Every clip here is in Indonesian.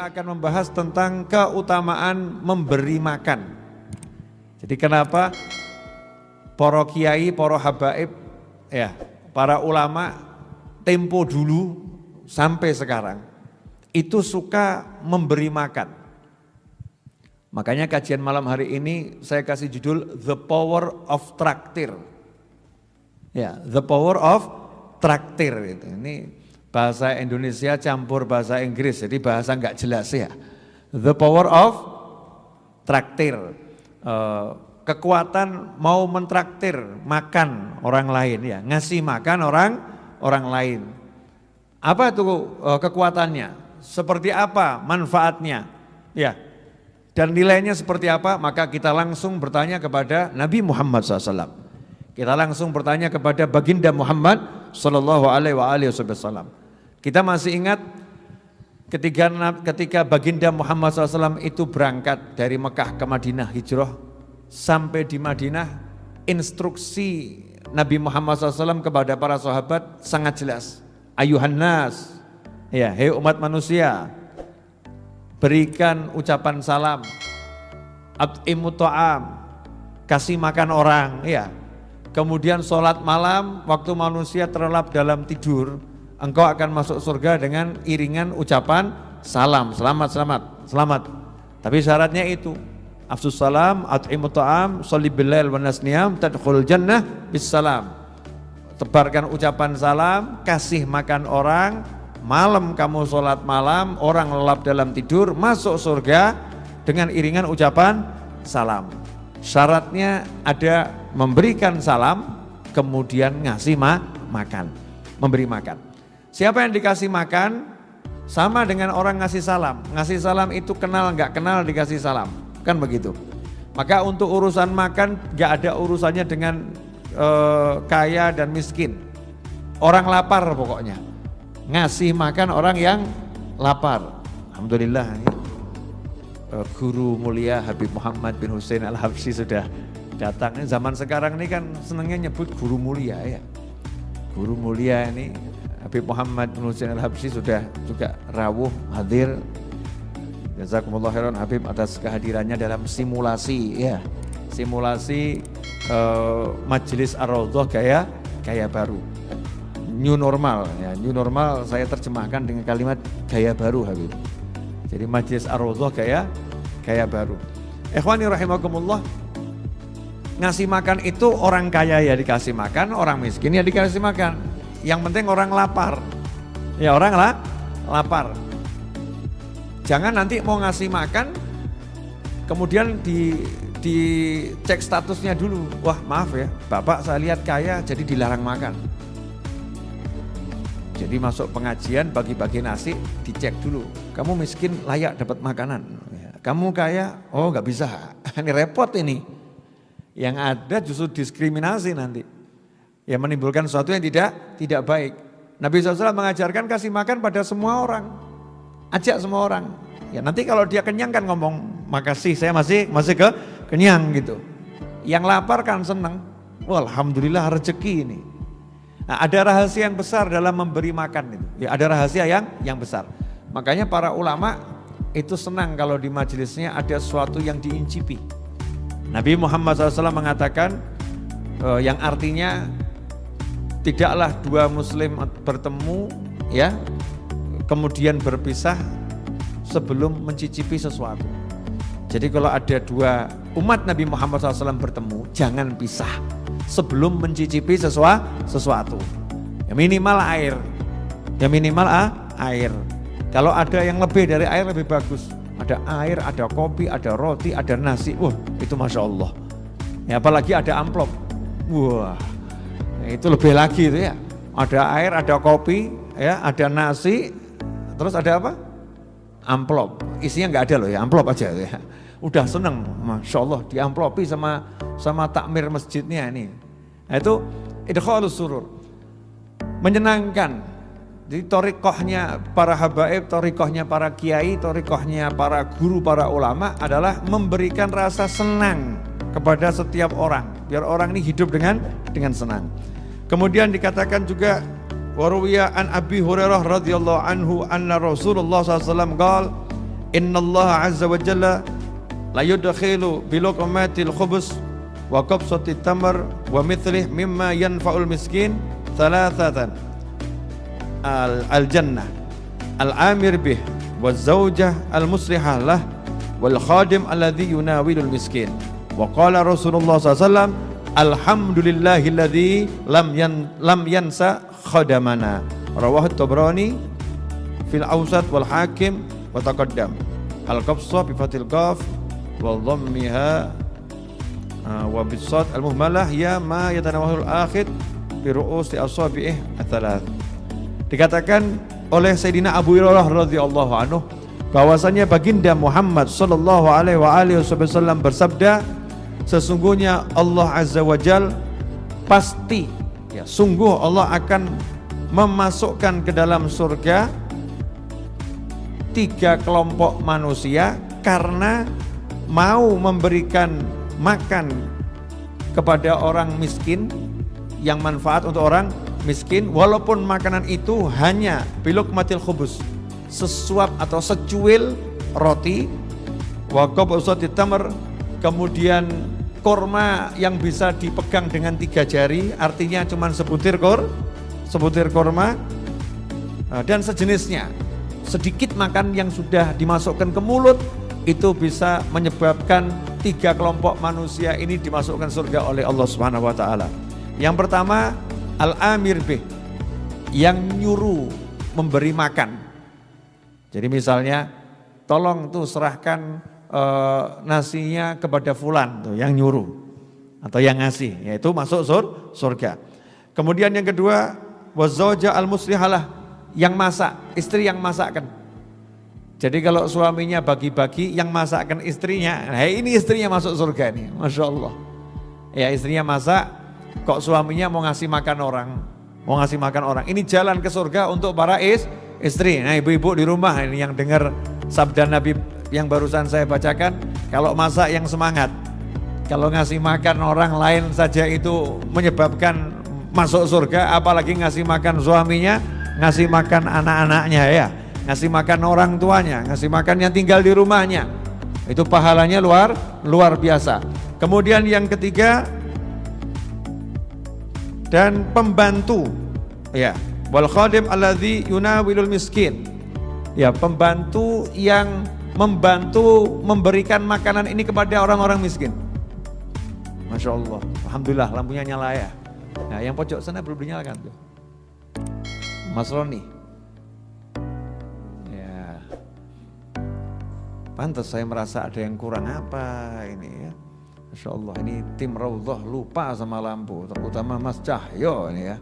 kita akan membahas tentang keutamaan memberi makan. Jadi kenapa para kiai, para habaib, ya, para ulama tempo dulu sampai sekarang itu suka memberi makan. Makanya kajian malam hari ini saya kasih judul The Power of Traktir. Ya, The Power of Traktir itu. Ini bahasa Indonesia campur bahasa Inggris, jadi bahasa nggak jelas ya. The Power of Traktir. Kekuatan mau mentraktir makan orang lain ya, ngasih makan orang lain. Apa itu kekuatannya? Seperti apa manfaatnya? Ya. Dan nilainya seperti apa? Maka kita langsung bertanya kepada Nabi Muhammad SAW. Kita langsung bertanya kepada baginda Muhammad Sallallahu Alaihi Wasallam. Kita masih ingat ketika baginda Muhammad SAW itu berangkat dari Mekah ke Madinah hijrah. Sampai di Madinah instruksi Nabi Muhammad SAW kepada para sahabat sangat jelas. Ayuhan nas, ya, hei umat manusia, berikan ucapan salam, at'imu ta'am, kasih makan orang, ya. Kemudian sholat malam, waktu manusia terlelap dalam tidur, engkau akan masuk surga dengan iringan ucapan salam, selamat, selamat, selamat. Tapi syaratnya itu, afsus salam, at'imu ta'am, sholli billail wa nasniyam, tadkhul jannah bis salam. Tebarkan ucapan salam, kasih makan orang, malam kamu sholat malam, orang lelap dalam tidur, masuk surga dengan iringan ucapan salam. Syaratnya ada memberikan salam, kemudian ngasih makan, memberi makan. Siapa yang dikasih makan, sama dengan orang ngasih salam. Ngasih salam itu kenal nggak kenal dikasih salam, kan begitu. Maka untuk urusan makan nggak ada urusannya dengan kaya dan miskin. Orang lapar pokoknya. Ngasih makan orang yang lapar. Alhamdulillah guru mulia Habib Muhammad bin Hussein Al-Habsyi sudah datang. Zaman sekarang ini kan senangnya nyebut guru mulia ya. Guru mulia ini Habib Muhammad bin Hussein Al-Habsyi sudah juga rawuh hadir. Jazakumullah khairan Habib atas kehadirannya dalam simulasi ya. Simulasi Majelis Ar-Raudhah gaya baru. New normal ya, new normal saya terjemahkan dengan kalimat gaya baru Habib. Jadi Majelis Ar-Raudhah gaya baru. Ikhwani rahimakumullah, ngasih makan itu orang kaya ya dikasih makan, orang miskin ya dikasih makan. Yang penting orang lapar. Ya orang lapar. Jangan nanti mau ngasih makan kemudian dicek statusnya dulu. Wah maaf ya, Bapak saya lihat kaya jadi dilarang makan. Jadi masuk pengajian bagi-bagi nasi dicek dulu. Kamu miskin layak dapat makanan. Kamu kaya, oh nggak bisa. Ini repot ini. Yang ada justru diskriminasi nanti. Ya menimbulkan sesuatu yang tidak baik. Nabi SAW mengajarkan kasih makan pada semua orang. Ajak semua orang. Ya nanti kalau dia kenyang kan ngomong makasih saya masih kenyang gitu. Yang lapar kan senang. Wah, alhamdulillah rezeki ini. Nah, ada rahasia yang besar dalam memberi makan itu. Ya, ada rahasia yang besar. Makanya para ulama itu senang kalau di majelisnya ada sesuatu yang diincipi. Nabi Muhammad SAW mengatakan yang artinya tidaklah dua muslim bertemu ya kemudian berpisah sebelum mencicipi sesuatu. Jadi kalau ada dua umat Nabi Muhammad SAW bertemu, jangan pisah sebelum mencicipi sesuatu. Ya minimal air. Ya minimal air. Kalau ada yang lebih dari air lebih bagus. Ada air, ada kopi, ada roti, ada nasi. Wah, itu Masya Allah. Ya, apalagi ada amplop. Wah, itu lebih lagi itu ya. Ada air, ada kopi, ya, ada nasi. Terus ada apa? Amplop. Isinya nggak ada loh ya, amplop aja ya. Udah seneng, Masya Allah, diamplopi sama takmir masjidnya ini. Nah, itu idkhalus surur. Menyenangkan. Jadi torikohnya para habaib, torikohnya para kiai, torikohnya para guru, para ulama adalah memberikan rasa senang kepada setiap orang. Biar orang ini hidup dengan senang. Kemudian dikatakan juga waruwiya an Abi Hurairah radhiyallahu anhu anna Rasulullah SAW qala Innallaha azza wa jalla la yudkhilu biluqmatil khubus wa qabsatit tamar wa mithlih mimma yanfa'ul miskin thalathatan al-jannah al-amir bih wa zawjah al-muslihah lah wal khadim alladhi yunawilul miskin. Wa qala Rasulullah SAW, alhamdulillahilladzi lam yansa khadamana. Rawahu Tabrani fil Awsat wal Hakim wa taqaddam. Al-qabsah bi fathil qaf wa dhammiha wa bis-sad al-muhmalah ya ma yatanawahul akhid bi ru'usi asabi'ih ats-tsalath. Dikatakan oleh Sayyidina Abu Hurairah radhiyallahu anhu bahwasanya baginda Muhammad sallallahu alaihi wasallam bersabda, sesungguhnya Allah azza wajal pasti ya sungguh Allah akan memasukkan ke dalam surga 3 kelompok manusia karena mau memberikan makan kepada orang miskin yang manfaat untuk orang miskin, walaupun makanan itu hanya biluqmatil khubus, sesuap atau secuil roti, wa qabsatit tamr, kemudian korma yang bisa dipegang dengan 3 jari, artinya cuma sebutir korma dan sejenisnya. Sedikit makan yang sudah dimasukkan ke mulut itu bisa menyebabkan 3 kelompok manusia ini dimasukkan surga oleh Allah Subhanahu wa taala. Yang pertama, al-amir bih, yang nyuruh memberi makan. Jadi misalnya, tolong tuh serahkan nasinya kepada fulan tuh yang nyuruh atau yang ngasih, yaitu masuk surga. Kemudian yang kedua, wazauja al-muslihalah, yang masak, istri yang masakkan. Jadi kalau suaminya bagi-bagi, yang masakkan istrinya, nah ini istrinya masuk surga nih, Masya Allah. Ya istrinya masak, kok suaminya mau ngasih makan orang, ini jalan ke surga untuk para istri. Nah ibu-ibu di rumah ini yang dengar sabda Nabi yang barusan saya bacakan, kalau masak yang semangat, kalau ngasih makan orang lain saja itu menyebabkan masuk surga, apalagi ngasih makan suaminya, ngasih makan anak-anaknya ya, ngasih makan orang tuanya, ngasih makan yang tinggal di rumahnya, itu pahalanya luar biasa. Kemudian yang ketiga, dan pembantu ya, wal khadim alladzi yunawilul miskin, ya pembantu yang membantu memberikan makanan ini kepada orang-orang miskin. Masya Allah, alhamdulillah lampunya nyala ya. Nah yang pojok sana belum dinyalakan tuh, Mas Roni. Ya, pantas saya merasa ada yang kurang apa ini ya. Masya Allah, ini tim Raudhah lupa sama lampu, terutama Mas Cahyo ini ya,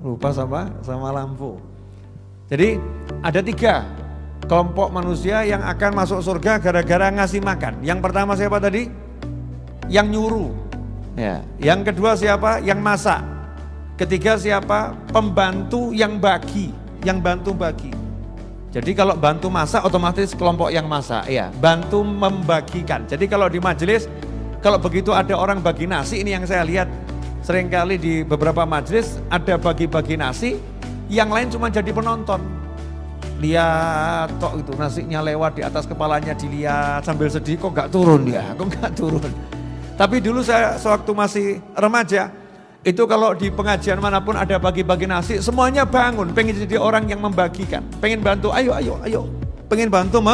lupa sama lampu. Jadi ada 3 kelompok manusia yang akan masuk surga gara-gara ngasih makan. Yang pertama siapa tadi? Yang nyuruh. Ya. Yang kedua siapa? Yang masak. Ketiga siapa? Pembantu yang bagi, yang bantu bagi. Jadi kalau bantu masak otomatis kelompok yang masak ya, bantu membagikan. Jadi kalau di majelis, kalau begitu ada orang bagi nasi, ini yang saya lihat seringkali di beberapa majelis ada bagi-bagi nasi, yang lain cuma jadi penonton. Lihat tok itu nasinya lewat di atas kepalanya, dilihat sambil sedih, kok gak turun ya, kok gak turun. Tapi dulu saya sewaktu masih remaja, itu kalau di pengajian manapun ada bagi-bagi nasi, semuanya bangun, pengen jadi orang yang membagikan, pengen bantu, ayo, pengen bantu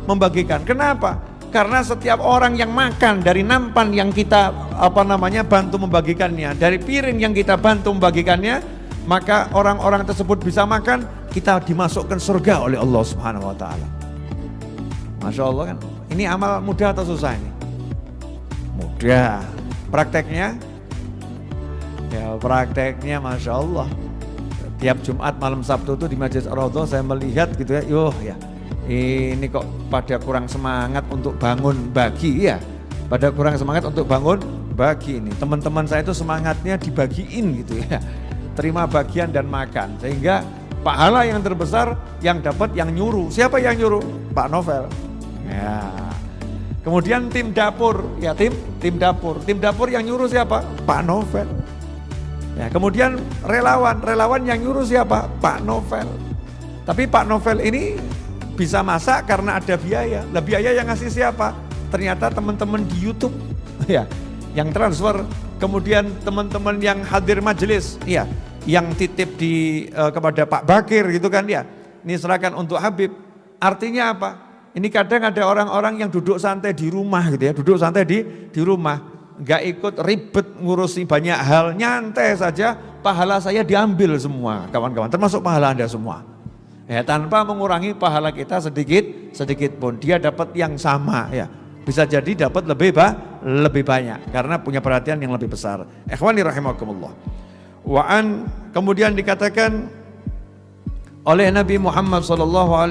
membagikan. Kenapa? Karena setiap orang yang makan dari nampan yang kita bantu membagikannya, dari piring yang kita bantu membagikannya, maka orang-orang tersebut bisa makan, kita dimasukkan surga oleh Allah Subhanahu wa taala. Masya Allah kan. Ini amal mudah atau susah ini? Mudah. Prakteknya? Ya prakteknya Masya Allah. Tiap Jumat malam Sabtu itu di Majelis Ar-Raudhah saya melihat gitu ya, ini kok pada kurang semangat untuk bangun bagi ya. Pada kurang semangat untuk bangun bagi ini. Teman-teman saya itu semangatnya dibagiin gitu ya. Terima bagian dan makan, sehingga pahala yang terbesar yang dapat yang nyuruh. Siapa yang nyuruh? Pak Novel. Ya. Kemudian tim dapur, ya tim dapur. Tim dapur yang nyuruh siapa? Pak Novel. Ya, kemudian relawan yang nyuruh siapa? Pak Novel. Tapi Pak Novel ini bisa masak karena ada biaya. Lah biaya yang ngasih siapa? Ternyata teman-teman di YouTube ya, yang transfer. Kemudian teman-teman yang hadir majelis ya, yang titip kepada Pak Bakir gitu kan ya. Ini serahkan untuk Habib. Artinya apa? Ini kadang ada orang-orang yang duduk santai di rumah gitu ya, duduk santai di rumah, nggak ikut ribet ngurusi banyak hal, nyantai saja, pahala saya diambil semua kawan-kawan, termasuk pahala Anda semua. Ya, tanpa mengurangi pahala kita sedikit pun, dia dapat yang sama ya. Bisa jadi dapat lebih banyak karena punya perhatian yang lebih besar. Ikhwani rahimakumullah. Kemudian dikatakan oleh Nabi Muhammad SAW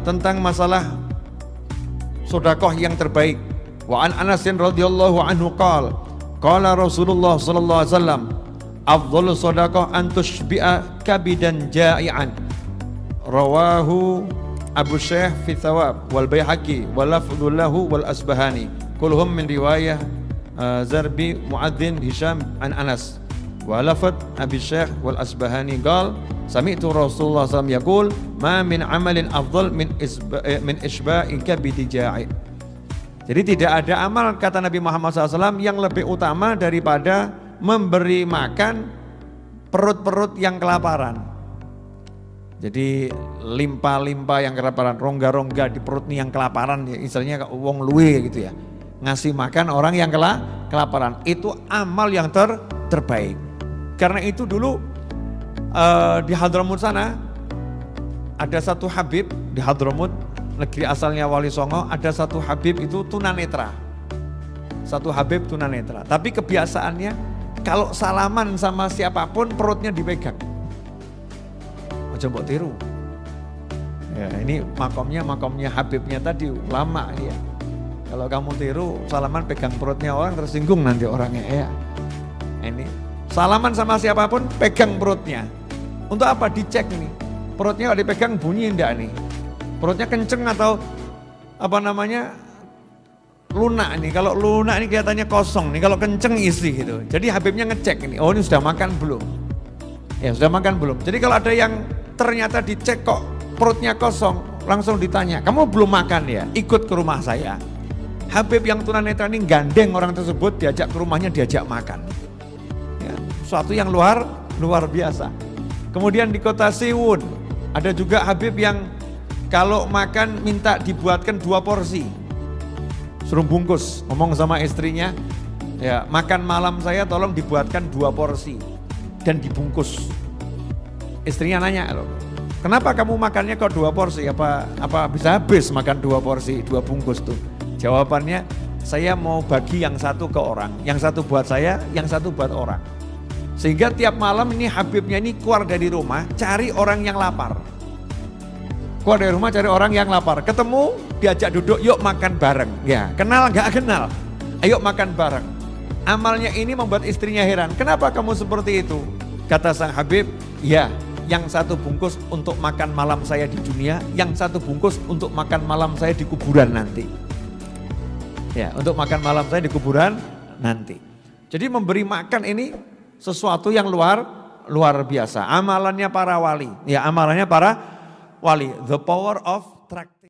tentang masalah sedekah yang terbaik. Wa an Anas radhiyallahu anhu qala Rasulullah sallallahu alaihi wasallam afdhalu shadaqah an tushbi'a kabidan ja'ian. Rawahu Abu Syekh fi Thawab wal Baihaqi wal lafdhu lahu wal Asbahani kulluhum min riwayah Zarbi Muadzin Hisham an Anas wa lafadh Abi Syekh wal Asbahani qala sami'tu Rasulullah SAW yaqul ma min amalin afdal min isba'i kabidi ja'i. Jadi tidak ada amal kata Nabi Muhammad SAW yang lebih utama daripada memberi makan perut-perut yang kelaparan. Jadi limpa-limpa yang kelaparan, rongga-rongga di perut nih yang kelaparan, ya, istilahnya wong luwe gitu ya. Ngasih makan orang yang kelaparan, itu amal yang terbaik. Karena itu dulu di Hadramut sana ada satu Habib di Hadramut, negeri asalnya Wali Songo, ada satu Habib itu tunanetra. Satu Habib tunanetra, tapi kebiasaannya kalau salaman sama siapapun perutnya dipegang. Coba tiru. Ya, ini makomnya Habibnya tadi ulama ya. Kalau kamu tiru salaman pegang perutnya orang, tersinggung nanti orangnya ya. Ini salaman sama siapapun pegang perutnya. Untuk apa? Dicek nih. Perutnya kalau dipegang bunyi enggak nih? Perutnya kenceng atau apa namanya? Lunak nih. Kalau lunak ini kelihatannya kosong nih, kalau kenceng isi gitu. Jadi Habibnya ngecek ini. Oh, ini sudah makan belum? Ya, sudah makan belum? Jadi kalau ada yang ternyata dicek kok perutnya kosong, langsung ditanya, "Kamu belum makan ya? Ikut ke rumah saya." Habib yang tunanetra ini gandeng orang tersebut, diajak ke rumahnya, diajak makan. Ya, suatu yang luar biasa. Kemudian di kota Siwun ada juga Habib yang kalau makan minta dibuatkan 2 porsi, suruh bungkus, ngomong sama istrinya, ya makan malam saya tolong dibuatkan 2 porsi dan dibungkus. Istrinya nanya, loh, kenapa kamu makannya kok 2 porsi? Apa bisa habis makan 2 porsi, 2 bungkus tuh? Jawabannya, saya mau bagi yang satu ke orang, yang satu buat saya, yang satu buat orang. Sehingga tiap malam ini Habibnya ini keluar dari rumah, cari orang yang lapar. Keluar dari rumah cari orang yang lapar, ketemu, diajak duduk, yuk makan bareng. Ya, kenal gak kenal, ayo makan bareng. Amalnya ini membuat istrinya heran, kenapa kamu seperti itu? Kata sang Habib, ya, yang satu bungkus untuk makan malam saya di dunia, yang satu bungkus untuk makan malam saya di kuburan nanti. Ya, untuk makan malam saya di kuburan nanti. Jadi memberi makan ini sesuatu yang luar biasa. Amalannya para wali. Ya, amalannya para wali. The power of tracting.